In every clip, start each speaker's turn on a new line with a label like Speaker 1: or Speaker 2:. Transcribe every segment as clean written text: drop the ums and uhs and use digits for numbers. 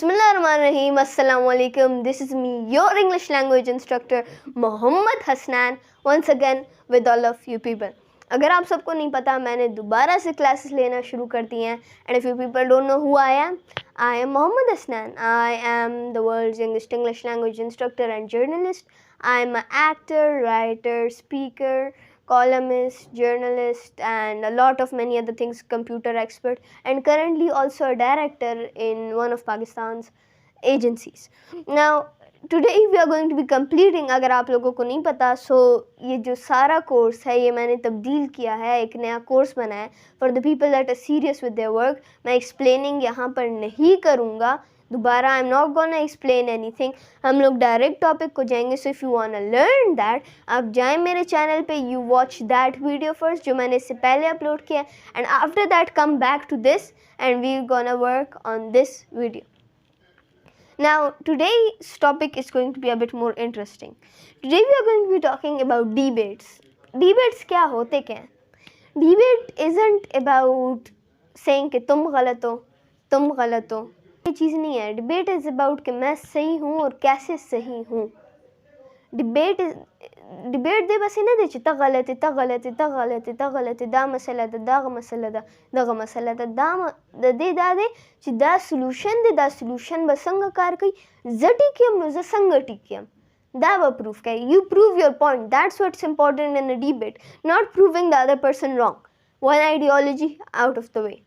Speaker 1: Bismillahirrahmanirrahim. Assalamualaikum. This is me, your English language instructor, Mohammad Hasnan, once again with all of you people. अगर आप सबको नहीं पता, मैंने दोबारा से क्लासेस लेना शुरू कर दी हैं. And if you people don't know who I am Mohammad Hasnan. I am the world's youngest English language instructor and journalist. I am an actor, writer, speaker, columnist, journalist, and a lot of many other things, computer expert, and currently also a director in one of Pakistan's agencies. Now, today we are going to be completing, अगर आप लोगों को नहीं पता, so ये जो सारा course है ये मैंने तब्दील किया है, एक नया कोर्स बनाया है for the people that are serious with their work. मैं explaining यहाँ पर नहीं करूँगा दोबारा. I'm not gonna explain anything. हम लोग डायरेक्ट टॉपिक को जाएंगे. So if you wanna learn that, आप जाएं मेरे चैनल पे, you watch that video first जो मैंने इससे पहले अपलोड किया, and after that come back to this and we're gonna work on this video. Now today's topic is going to be a bit more interesting. Today we are going to be talking about debates. Debates क्या होते क्या हैं? Debate isn't about saying कि तुम गलत हो, तुम गलत हो. ये चीज़ नहीं है. Debate is about कि मैं सही हूँ और कैसे सही हूँ. Debate दे बस इन्हें दे चिता गलत है, ता गलत है, ता गलत है, ता गलत है, दा मसला दा, दा मसला दा, दा मसला दा, दा दे दा दे चिदा solution दे, दा solution बसंग कार कई जटी कियम नो जसंगटी कियम दा व proof का. You prove your point. That's what's important in a debate. Not proving the other person wrong. One ideology out of the way.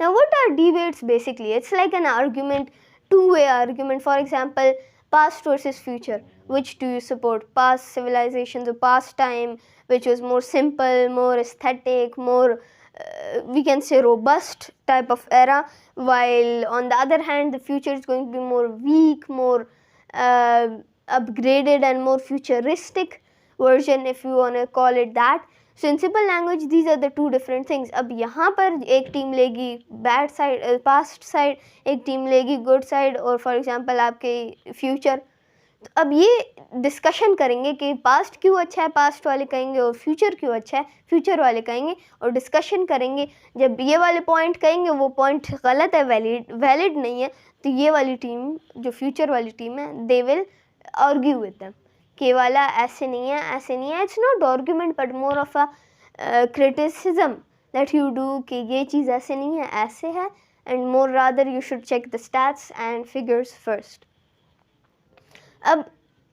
Speaker 1: Now, what are debates basically? It's like an argument, two-way argument. For example, past versus future. Which do you support? Past civilizations or past time, which was more simple, more aesthetic, more, we can say, robust type of era. While on the other hand, the future is going to be more weak, more upgraded and more futuristic version, if you want to call it that. So in simple language, these are the two different things. अब यहाँ पर एक team लेगी bad side, past side, एक team लेगी good side, और for example आपके future. तो अब ये डिस्कशन करेंगे कि पास्ट क्यों अच्छा है, पास्ट वाले कहेंगे, और फ्यूचर क्यों अच्छा है, फ्यूचर वाले कहेंगे, और डिस्कशन करेंगे. जब ये वाले पॉइंट कहेंगे वो पॉइंट गलत है, वैलिड नहीं है, तो ये वाली टीम जो फ्यूचर वाली टीम है, they will argue with them कि वाला ऐसे नहीं है, ऐसे नहीं है. It's not argument but more of a criticism that you do कि ये चीज़ ऐसे नहीं है, ऐसे है, and more rather you should check the stats and figures first. अब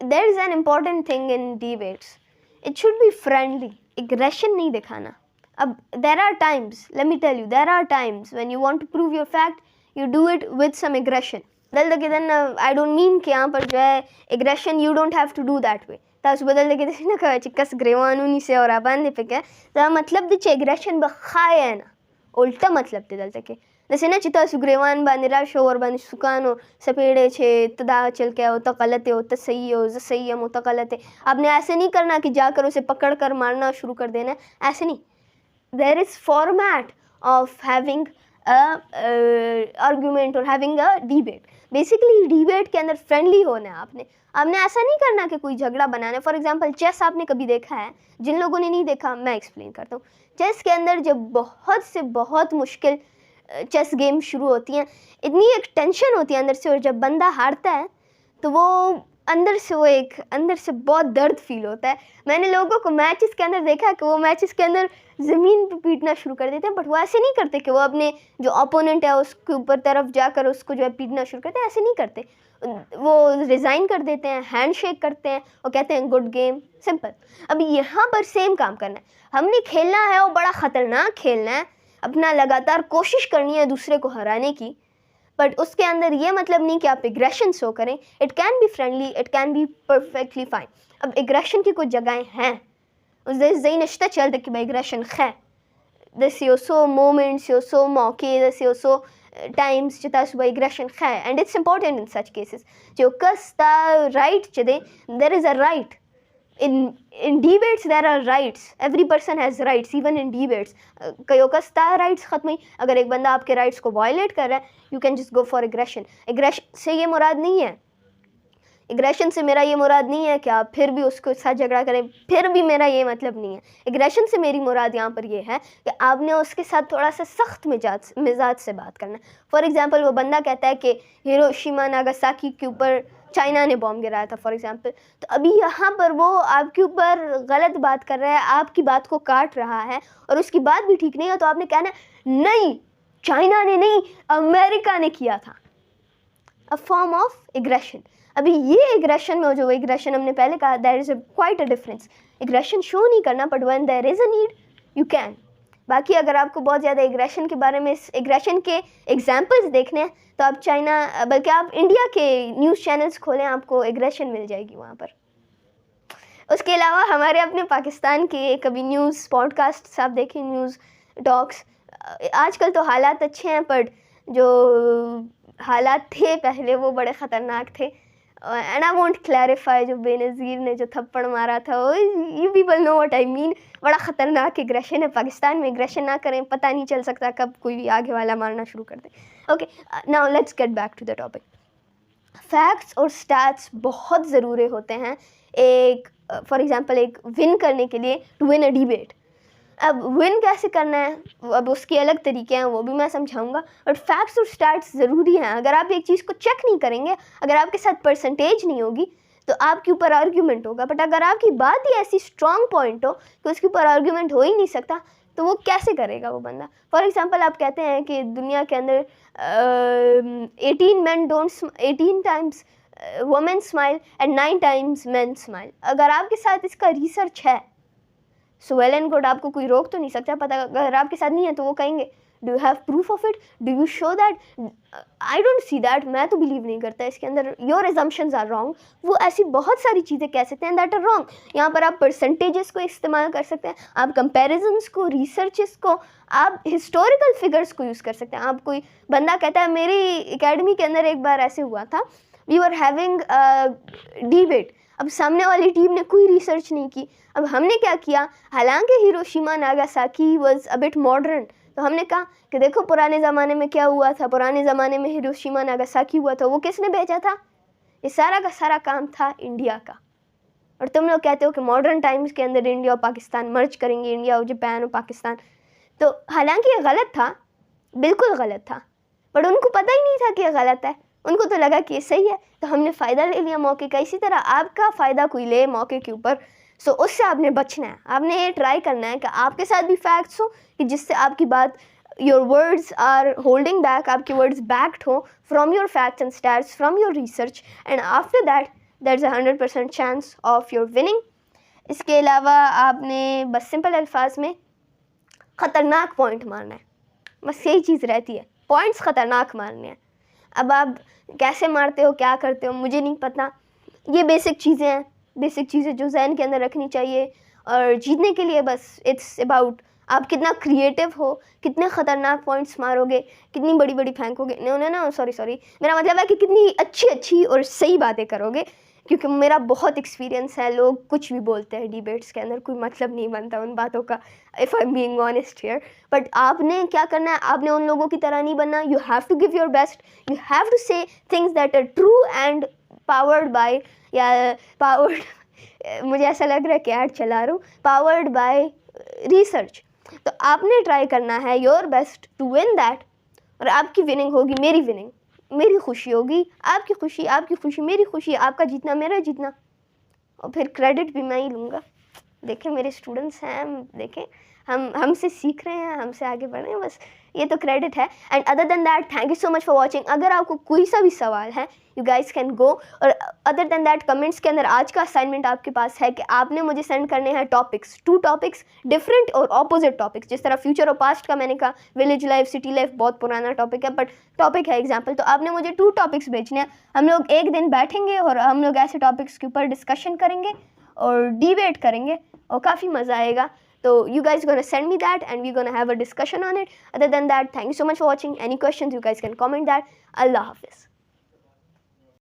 Speaker 1: there is an important thing in debates. It should be friendly. Aggression नहीं दिखाना. अब there are times, let me tell you, there are times when you want to prove your fact, you do it with some aggression. बदल दे then I don't mean कि यहाँ पर जो है aggression you don't have to do that way. तास बदल दे ना कहे चिक्कस ग्रेवानूनी से और आबान पे क्या तो मतलब दे एग्रेशन बखाए है ना उल्टा मतलब दे दल के जैसे ना चिता सुग्रेवान बा निराश हो और बानी सुकान हो सपेड़े छे तदा चल के हो तो गलत है, हो तो सही हो, जो सही है वो तो गलत है. आपने ऐसे नहीं करना कि जाकर उसे पकड़ कर मारना शुरू कर देना, ऐसे नहीं. There is format of having argument और having a debate. Basically debate के अंदर फ्रेंडली होना है. आपने ऐसा नहीं करना कि कोई झगड़ा बनाना है. फॉर एग्जांपल चेस आपने कभी देखा है? जिन लोगों ने नहीं देखा मैं एक्सप्लेन करता हूँ. चेस के अंदर जब बहुत से बहुत मुश्किल चेस गेम शुरू होती हैं, इतनी एक टेंशन होती है अंदर से, और जब बंदा हारता है तो वो अंदर से बहुत दर्द फील होता है. मैंने लोगों को मैचेस के अंदर देखा है कि वो मैचेस के अंदर ज़मीन पे पीटना शुरू कर देते हैं, बट वो ऐसे नहीं करते कि वो अपने जो अपोनेंट है उसके ऊपर तरफ जाकर उसको जो है पीटना शुरू करते हैं. ऐसे नहीं करते. वो रिज़ाइन कर देते हैं, हैंड शेक करते हैं और कहते हैं गुड गेम, सिंपल. अब यहाँ पर सेम काम करना है. हमने खेलना है और बड़ा ख़तरनाक खेलना है, अपना लगातार कोशिश करनी है दूसरे को हराने की, बट उसके अंदर ये मतलब नहीं कि आप एग्रेशन शो करें. It can be friendly, it can be perfectly fine. अब एग्रेशन की कुछ जगहें हैं, जही नश्ता चलते कि भाई एग्रेशन है दस यो सो मोमेंट्स यो सो मौके दस यो सो टाइम्स जिता सुबह एग्रेशन है, and it's important in such cases. जो कस्ता राइट चदे there is a right. in debates there are rights. Every person has rights even in debates. कयो का सारा rights ख़त्म ही. अगर एक बंदा आपके rights को violate कर रहा है, you can just go for aggression. Aggression से ये मुराद नहीं है एग्रेशन से मेरा ये मुराद नहीं है कि आप फिर भी उसके साथ झगड़ा करें, फिर भी मेरा ये मतलब नहीं है। एग्रेशन से मेरी मुराद यहाँ पर ये है कि आपने उसके साथ थोड़ा सा सख्त मिजाज से बात करना है। फॉर एग्जांपल वो बंदा कहता है कि हिरोशिमा नागासाकी के ऊपर चाइना ने बॉम्ब गिराया था फॉर एग्जांपल, तो अभी यहाँ पर वो आपके ऊपर गलत बात कर रहा है, आपकी बात को काट रहा है और उसकी बात भी ठीक नहीं है, तो आपने कहना नहीं चाइना ने नहीं, अमेरिका ने किया था। A form of aggression. अभी ये एग्रेशन में जो एग्रेशन हमने पहले कहा, there is quite a difference. Aggression show नहीं करना, but when there is a need you can. बाकी अगर आपको बहुत ज़्यादा एग्रेशन के बारे में, एग्रेशन के एग्जाम्पल्स देखने हैं तो आप चाइना, बल्कि आप इंडिया के न्यूज़ चैनल्स खोलें, आपको एग्रेशन मिल जाएगी वहाँ पर। उसके अलावा हमारे अपने पाकिस्तान के कभी न्यूज़ पॉडकास्ट आप देखें, न्यूज़ टॉक्स, आजकल तो हालात अच्छे हैं, पर जो हालात थे पहले वो बड़े ख़तरनाक थे। एंड आई वॉन्ट क्लैरिफाई, जो बेनज़ीर ने जो थप्पड़ मारा था, वो you people know what I mean, बड़ा ख़तरनाक एग्रेशन है। पाकिस्तान में एग्रेशन ना करें, पता नहीं चल सकता कब कोई आगे वाला मारना शुरू कर दे। Okay, now let's get back to the topic. Facts और स्टैट्स बहुत ज़रूरी होते हैं एक, फॉर एग्ज़ाम्पल एक विन करने के लिए, टू विन अ डिबेट। अब विन कैसे करना है, अब उसके अलग तरीके हैं, वो भी मैं समझाऊंगा, बट फैक्ट्स और स्टैट्स ज़रूरी हैं। अगर आप एक चीज़ को चेक नहीं करेंगे, अगर आपके साथ परसेंटेज नहीं होगी, तो आपके ऊपर आर्ग्यूमेंट होगा। बट अगर आपकी बात ही ऐसी स्ट्रॉन्ग पॉइंट हो कि उसके ऊपर आर्ग्यूमेंट हो ही नहीं सकता, तो वो कैसे करेगा वो बंदा। फॉर एग्ज़ाम्पल आप कहते हैं कि दुनिया के अंदर 18 times women smile and 9 times main smile. अगर आपके साथ इसका रिसर्च है, सो वेल एंड गुड, आपको कोई रोक तो नहीं सकता। पता अगर आपके साथ नहीं है तो वो कहेंगे do you have proof of it, do you show that, I don't see that, मैं तो बिलीव नहीं करता इसके अंदर, योर एजम्पशंस आर रॉन्ग। वो ऐसी बहुत सारी चीज़ें कह सकते हैं दैट आर रॉन्ग। यहाँ पर आप परसेंटेजेस को इस्तेमाल कर सकते हैं, आप कंपेरिजन्स को, रिसर्चेस को, आप हिस्टोरिकल फिगर्स को यूज़ कर सकते हैं। आप कोई बंदा कहता है, मेरी एकेडमी के अंदर एक बार ऐसे हुआ था, वी वर हैविंग डिबेट। अब सामने वाली टीम ने कोई रिसर्च नहीं की। अब हमने क्या किया, हालांकि Hiroshima Nagasaki was a bit modern, तो हमने कहा कि देखो पुराने ज़माने में क्या हुआ था, पुराने ज़माने में हिरोशिमा नागासाकी हुआ था, वो किसने भेजा था, ये सारा का सारा काम था इंडिया का। और तुम लोग कहते हो कि मॉडर्न टाइम्स के अंदर इंडिया और पाकिस्तान मर्ज करेंगे, इंडिया और जापान और पाकिस्तान। तो हालांकि ये गलत था, बिल्कुल गलत था, बट उनको पता ही नहीं था कि ये गलत है, उनको तो लगा कि ये सही है, तो हमने फ़ायदा ले लिया मौके का। इसी तरह आपका फ़ायदा कोई ले मौके के ऊपर, सो उससे आपने बचना है। आपने ये ट्राई करना है कि आपके साथ भी फैक्ट्स हो, कि जिससे आपकी बात, your words are holding back, आपके वर्ड्स बैक्ड हो from your facts and stats, from your research, and after that there is a 100% chance of your winning. इसके अलावा आपने बस सिंपल अल्फाज में ख़तरनाक पॉइंट मारना है, बस यही चीज़ रहती है, पॉइंट्स ख़तरनाक मारने हैं। अब आप कैसे मारते हो, क्या करते हो, मुझे नहीं पता, ये बेसिक चीज़ें हैं, बेसिक चीज़ें जो जहन के अंदर रखनी चाहिए। और जीतने के लिए बस इट्स अबाउट आप कितना क्रिएटिव हो, कितने ख़तरनाक पॉइंट्स मारोगे, कितनी बड़ी बड़ी फेंकोगे, नो सॉरी, मेरा मतलब है कि कितनी अच्छी और सही बातें करोगे। क्योंकि मेरा बहुत एक्सपीरियंस है, लोग कुछ भी बोलते हैं डिबेट्स के अंदर, कोई मतलब नहीं बनता उन बातों का, if I am being honest here. But आपने क्या करना है, आपने उन लोगों की तरह नहीं बनना। You have to give your best, you have to say things that are true and powered by, या पावर्ड मुझे ऐसा लग रहा है कि ऐड चला रहा हूँ, पावर्ड बाय रिसर्च। तो आपने ट्राई करना है your best to win that, और आपकी विनिंग होगी मेरी विनिंग, मेरी खुशी होगी आपकी खुशी मेरी खुशी, आपका जीतना मेरा जीतना, और फिर क्रेडिट भी मैं ही लूँगा। देखें मेरे स्टूडेंट्स हैं, देखें हमसे सीख रहे हैं, हमसे आगे बढ़ रहे हैं, बस ये तो क्रेडिट है। And other than that, thank you so much for watching. अगर आपको कोई सा भी सवाल है, यू गाइस कैन गो, और अदर देन दैट कमेंट्स के अंदर आज का असाइनमेंट आपके पास है कि आपने मुझे सेंड करने हैं टॉपिक्स, 2 टॉपिक्स, डिफरेंट और ऑपोजिट टॉपिक्स। जिस तरह फ्यूचर और पास्ट का मैंने कहा, विलेज लाइफ, सिटी लाइफ बहुत पुराना टॉपिक है, बट टॉपिक है एग्जाम्पल, तो आपने मुझे 2 टॉपिक्स भेजने हैं। हम लोग एक दिन बैठेंगे और हम लोग ऐसे टॉपिक्स के ऊपर डिस्कशन करेंगे और डिबेट करेंगे, और काफ़ी मज़ा आएगा। So you guys gonna send me that and we're gonna have a discussion on it. Other than that, thank you so much for watching. Any questions, you guys can comment that. Allah Hafiz.